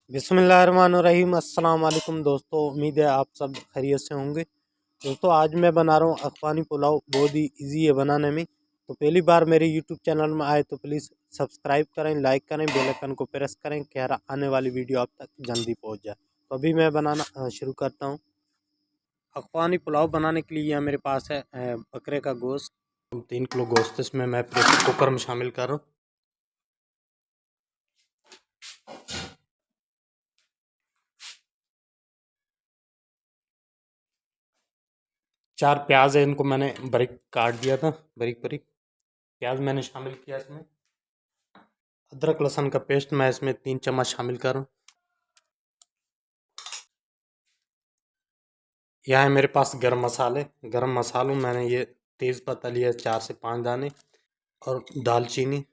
बिस्मिल्लाहिर्रहमानिर्रहीम। अस्सलाम वालेकुम दोस्तों, उम्मीद है आप सब खैरियत से होंगे। दोस्तों आज मैं बना रहा हूँ अफ़गानी पुलाव। बहुत ही इजी है बनाने में। तो पहली बार मेरे यूट्यूब चैनल में आए तो प्लीज़ सब्सक्राइब करें, लाइक करें, बेल आइकन को प्रेस करें कि हर आने वाली वीडियो आप तक जल्दी पहुँच जाए। तो अभी मैं बनाना शुरू करता हूँ। अफ़गानी पुलाव बनाने के लिए यह मेरे पास है बकरे का गोश्त। 3 किलो गोश्त इसमें मैं प्रेशर कुकर में शामिल कर रहा हूँ। चार प्याज है, इनको मैंने बारीक काट दिया था, बारीक बारीक प्याज मैंने शामिल किया इसमें। अदरक लहसुन का पेस्ट मैं इसमें 3 चम्मच शामिल करूँ। यह है मेरे पास गरम मसाले। गरम मसालों मैंने ये तेज़ पत्ता लिया 4 से 5 दाने, और दालचीनी,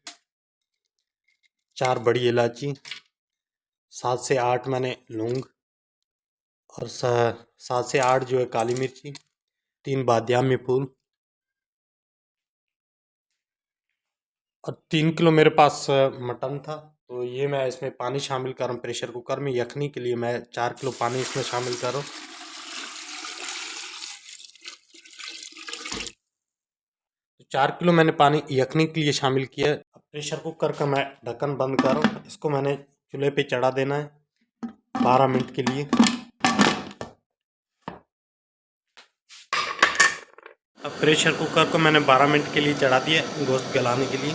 4 बड़ी इलायची, 7 से 8 मैंने लौंग, और 7 से 8 जो है काली मिर्ची, 3 बादियामी फूल, और 3 किलो मेरे पास मटन था। तो ये मैं इसमें पानी शामिल कर रहा हूँ प्रेशर कुकर में। यखनी के लिए मैं 4 किलो पानी इसमें शामिल कर रहा हूँ। 4 किलो मैंने पानी यखनी के लिए शामिल किया है। अब प्रेशर कुकर का मैं ढक्कन बंद कर रहा हूँ। इसको मैंने चूल्हे पे चढ़ा देना है 12 मिनट के लिए। अब प्रेशर कुकर को मैंने 12 मिनट के लिए चढ़ा दिया गोश्त गलाने के लिए।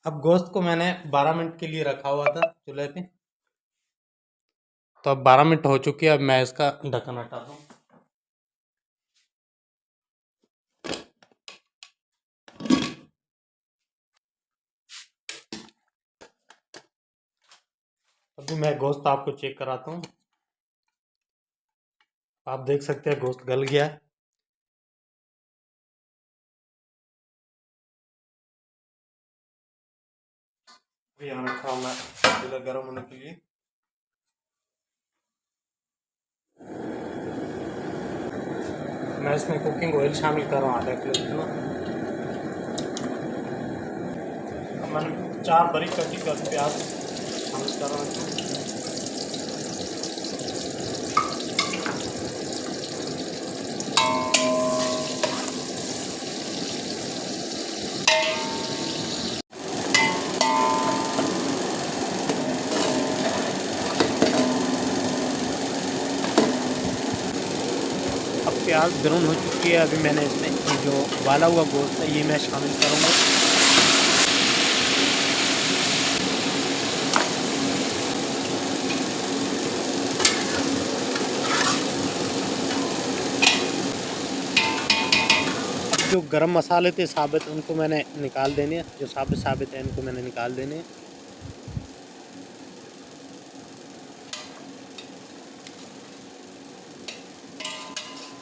अब गोश्त को मैंने 12 मिनट के लिए रखा हुआ था चूल्हे पे। तो अब 12 मिनट हो चुके हैं। अब मैं इसका ढक्कन हटाता हूँ। अभी मैं गोश्त आपको चेक कराता हूँ। आप देख सकते हैं गोश्त गल गया है। यहाँ रखा हूँ मैं चूल्हा गर्म होने के लिए। मैं इसमें कुकिंग ऑयल शामिल कर रहा हूँ आधा किलो इतना। अब मैंने 4 बारीक कटी कर प्याज शामिल कर रहा हूँ। अब प्याज ब्राउन हो चुकी है। अभी मैंने इसमें ये जो उबाला हुआ गोश्त है ये मैं शामिल करूँगा। जो गरम मसाले थे साबित, उनको मैंने निकाल देने हैं। जो साबित साबित है इनको मैंने निकाल देने हैं।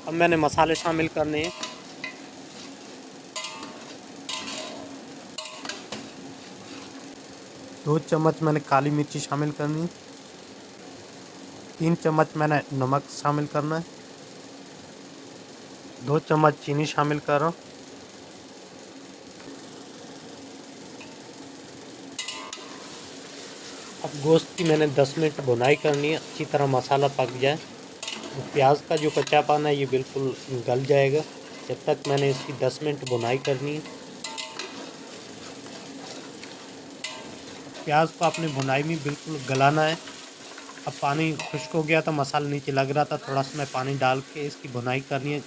अब मैंने मसाले शामिल करने हैं। 2 चम्मच मैंने काली मिर्ची शामिल करनी है। 3 चम्मच मैंने नमक शामिल करना है। 2 चम्मच चीनी शामिल कर रहा हूँ। अब गोश्त की मैंने 10 मिनट भुनाई करनी है, अच्छी तरह मसाला पक जाए। प्याज का जो कच्चापन है ये बिल्कुल गल जाएगा। जब तक मैंने इसकी 10 मिनट भुनाई करनी है। प्याज को अपनी भुनाई में बिल्कुल गलाना है। अब पानी खुश्क हो गया था, मसाला नीचे लग रहा था, थोड़ा सा मैं पानी डाल के इसकी भुनाई करनी है।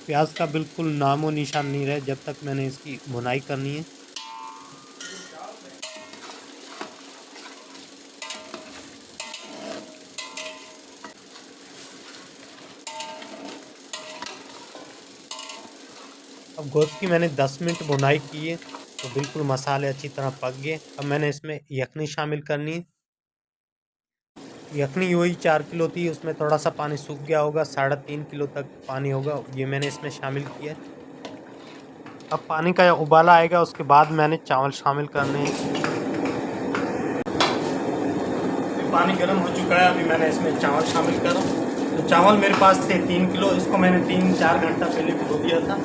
प्याज का बिल्कुल नामो निशान नहीं रहे जब तक मैंने इसकी भुनाई करनी है। अब गोश्त की मैंने 10 मिनट भुनाई की है तो बिल्कुल मसाले अच्छी तरह पक गए। अब मैंने इसमें यखनी शामिल करनी है। यखनी वही 4 किलो थी, उसमें थोड़ा सा पानी सूख गया होगा, 3.5 किलो तक पानी होगा, ये मैंने इसमें शामिल किया है। अब पानी का उबाला आएगा, उसके बाद मैंने चावल शामिल करने हैं। पानी गर्म हो चुका है, अभी मैंने इसमें चावल शामिल करा। तो चावल मेरे पास थे 3 किलो, इसको मैंने 3-4 घंटा पहले भिगो दिया था।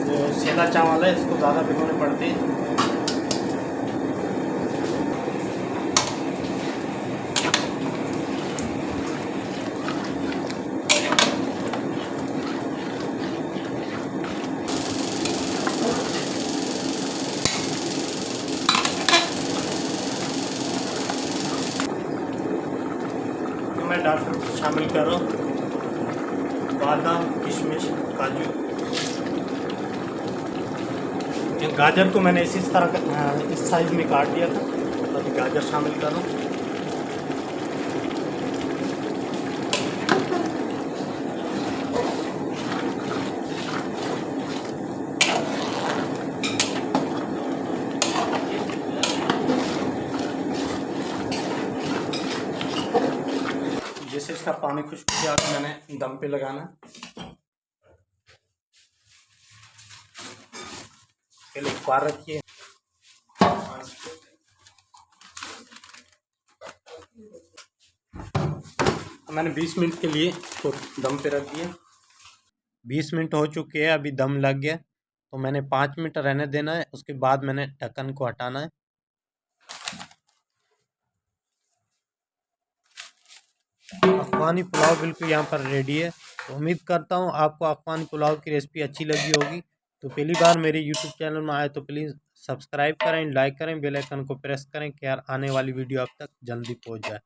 तो सीधा चावल है, इसको ज़्यादा भिगोने पड़ते हैं। मैं शामिल करो बादाम, किशमिश, काजू। गाजर को मैंने इस तरह का इस साइज़ में काट दिया था। अभी गाजर शामिल करो। जैसे इसका पानी खुश्क किया तो मैंने दम पे लगाना। पहले पार रखिए। मैंने 20 मिनट के लिए तो दम पे रख दिया। 20 मिनट हो चुके हैं, अभी दम लग गया तो मैंने 5 मिनट रहने देना है। उसके बाद मैंने ढक्कन को हटाना है। अफ़गानी पुलाव बिल्कुल यहाँ पर रेडी है। तो उम्मीद करता हूँ आपको अफ़गानी पुलाव की रेसिपी अच्छी लगी होगी। तो पहली बार मेरे यूट्यूब चैनल में आए तो प्लीज़ सब्सक्राइब करें, लाइक करें, बेल आइकन को प्रेस करें कि यार आने वाली वीडियो आप तक जल्दी पहुँच जाए।